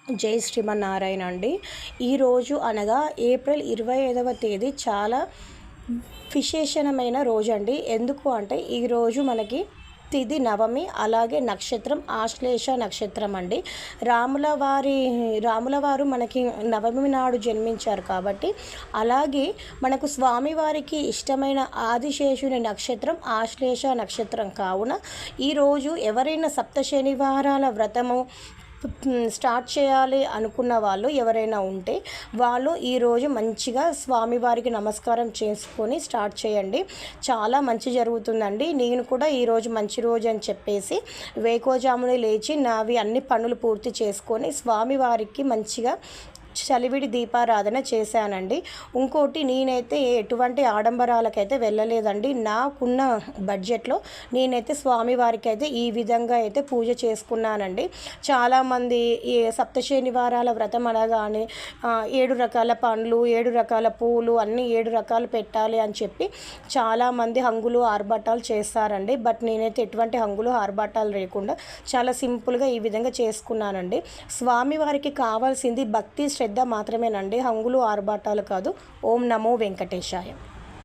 జై శ్రీమన్నారాయణ అండి. ఈరోజు అనగా ఏప్రిల్ 25వ తేదీ చాలా విశేషమైన రోజు అండి. ఎందుకు అంటే ఈరోజు మనకి తిథి నవమి, అలాగే నక్షత్రం ఆశ్లేష నక్షత్రం అండి. రాముల వారు మనకి నవమి నాడు జన్మించారు కాబట్టి, అలాగే మనకు స్వామివారికి ఇష్టమైన ఆదిశేషుని నక్షత్రం ఆశ్లేష నక్షత్రం కావున ఈరోజు ఎవరైనా సప్త శనివారాల వ్రతము స్టార్ట్ చేయాలి అనుకున్న వాళ్ళు ఎవరైనా ఉంటే వాళ్ళు ఈరోజు మంచిగా స్వామివారికి నమస్కారం చేసుకొని స్టార్ట్ చేయండి. చాలా మంచి జరుగుతుందండి. నేను కూడా ఈరోజు మంచి రోజు అని చెప్పేసి వేకోజామునే లేచి నావి అన్ని పనులు పూర్తి చేసుకొని స్వామివారికి మంచిగా చలివిడి దీపారాధన చేశానండి. ఇంకోటి, నేనైతే ఎటువంటి ఆడంబరాలకైతే వెళ్ళలేదండి. నాకున్న బడ్జెట్లో నేనైతే స్వామివారికి అయితే ఈ విధంగా అయితే పూజ చేసుకున్నానండి. చాలామంది ఈ సప్తశనివారాల వ్రతం అనగానే 7 రకాల పండ్లు, 7 రకాల పూలు, అన్నీ 7 రకాలు పెట్టాలి అని చెప్పి చాలామంది హంగులు ఆర్భాటాలు చేస్తారండి. బట్ నేనైతే ఎటువంటి హంగులు ఆర్భాటాలు లేకుండా చాలా సింపుల్గా ఈ విధంగా చేసుకున్నానండి. స్వామివారికి కావాల్సింది భక్తి శ్రద్ధ మాత్రమేనండి, హంగులు ఆర్భాటాలు కాదు. ఓం నమో వెంకటేశాయ.